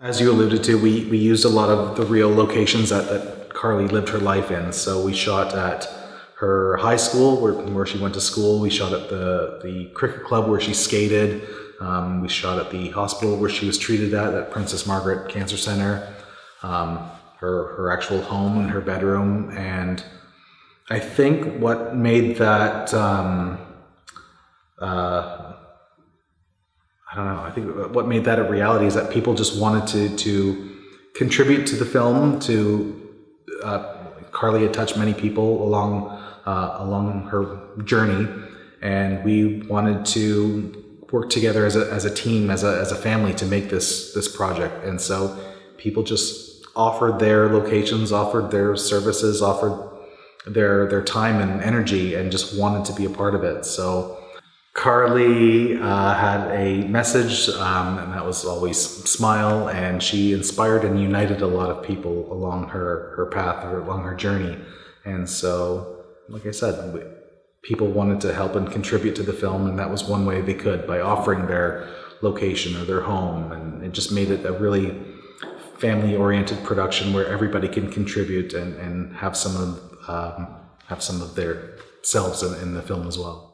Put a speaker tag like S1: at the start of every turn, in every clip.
S1: As you alluded to, we used a lot of the real locations that Carley lived her life in. So we shot at her high school where she went to school. We shot at the cricket club where she skated. We shot at the hospital where she was treated at Princess Margaret Cancer Center. Her actual home and her bedroom. And I think what made that, I think what made that a reality is that people just wanted to contribute to the film. Carley had touched many people along her journey, and we wanted to work together as a team, as a family, to make this project. And so people just offered their locations, offered their services, offered their time and energy, and just wanted to be a part of it. So Carley had a message, and that was always smile, and she inspired and united a lot of people along her path, or along her journey. And so, like I said, people wanted to help and contribute to the film, and that was one way they could, by offering their location or their home. And it just made it a really family-oriented production where everybody can contribute and have some of their selves in the film as well.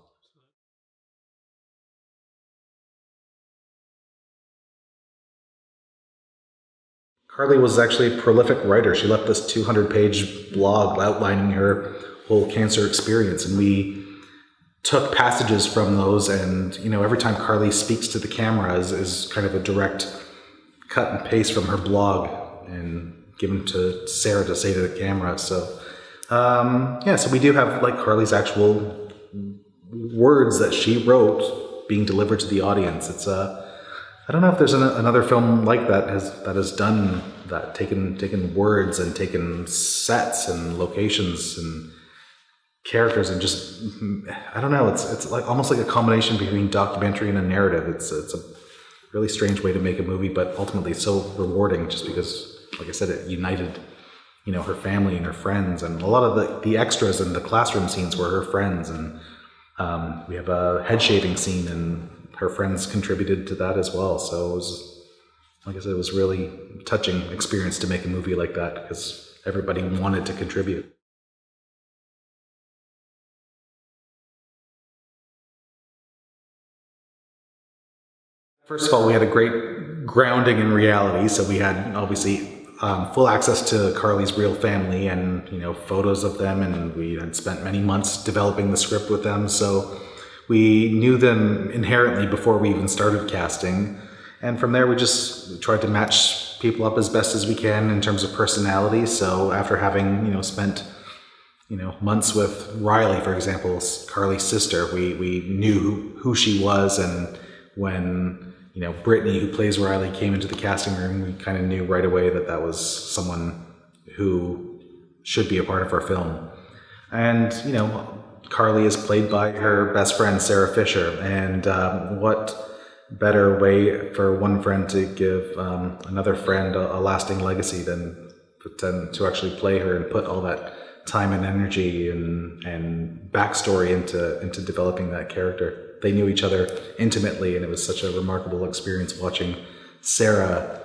S1: Carley was actually a prolific writer. She left this 200-page blog outlining her whole cancer experience, and we took passages from those, and every time Carley speaks to the camera is kind of a direct cut and paste from her blog and given to Sarah to say to the camera. So so we do have like Carley's actual words that she wrote being delivered to the audience. It's I don't know if there's another film like that has done that, taken words and taken sets and locations and characters and just, I don't know, it's like almost like a combination between documentary and a narrative. It's a really strange way to make a movie, but ultimately so rewarding, just because, like I said, it united her family and her friends, and a lot of the extras in the classroom scenes were her friends, and we have a head shaving scene, and her friends contributed to that as well. So it was, like I said, it was really touching experience to make a movie like that, because everybody wanted to contribute. First of all, we had a great grounding in reality. So we had obviously full access to Carley's real family, and photos of them, and we had spent many months developing the script with them. So we knew them inherently before we even started casting. And from there, we just tried to match people up as best as we can in terms of personality. So after having, spent, months with Riley, for example, Carley's sister, we knew who she was. And when, Brittany, who plays Riley, came into the casting room, we kind of knew right away that was someone who should be a part of our film. And, Carley is played by her best friend, Sarah Fisher. And what better way for one friend to give another friend a lasting legacy than to actually play her and put all that time and energy and backstory into developing that character. They knew each other intimately, and it was such a remarkable experience watching Sarah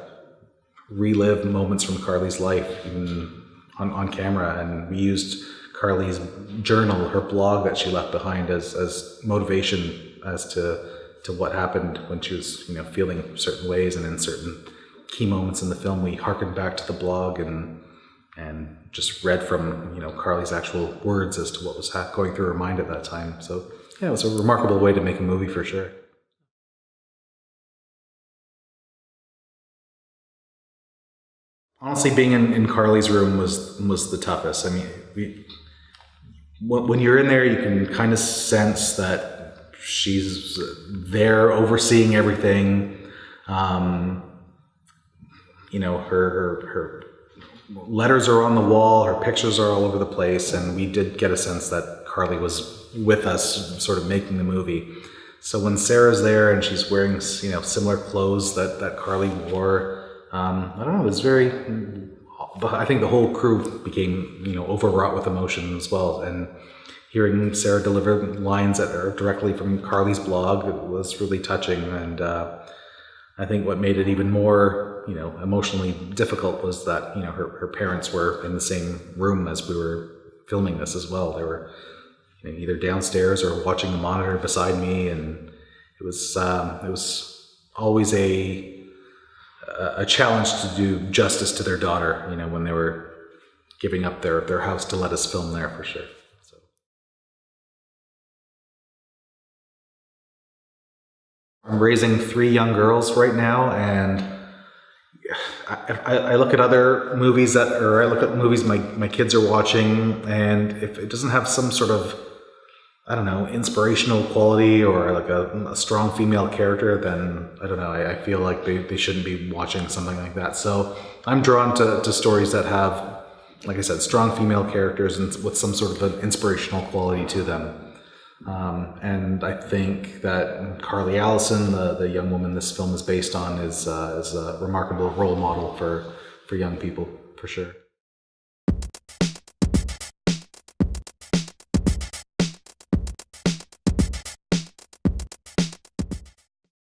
S1: relive moments from Carley's life, even on camera. And we used Carley's journal, her blog that she left behind, as motivation as to what happened when she was, feeling certain ways, and in certain key moments in the film, we harkened back to the blog and just read from, Carley's actual words as to what was going through her mind at that time. So yeah, it was a remarkable way to make a movie for sure. Honestly, being in Carley's room was the toughest. I mean, when you're in there, you can kind of sense that she's there overseeing everything. Her letters are on the wall, her pictures are all over the place, and we did get a sense that Carley was with us, sort of making the movie. So when Sarah's there and she's wearing, similar clothes that Carley wore, I don't know, it was very, I think the whole crew became, overwrought with emotion as well. And hearing Sarah deliver lines that are directly from Carley's blog, it was really touching. And I think what made it even more, emotionally difficult was that, her parents were in the same room as we were filming this as well. They were either downstairs or watching the monitor beside me, and it was always a challenge to do justice to their daughter, when they were giving up their house to let us film there, for sure. So. I'm raising 3 young girls right now, and I look at other movies I look at movies my kids are watching, and if it doesn't have some sort of, I don't know, inspirational quality or like a strong female character, then I don't know, I feel like they shouldn't be watching something like that. So I'm drawn to stories that have, like I said, strong female characters and with some sort of an inspirational quality to them. And I think that Carley Allison, the young woman this film is based on, is a remarkable role model for young people, for sure.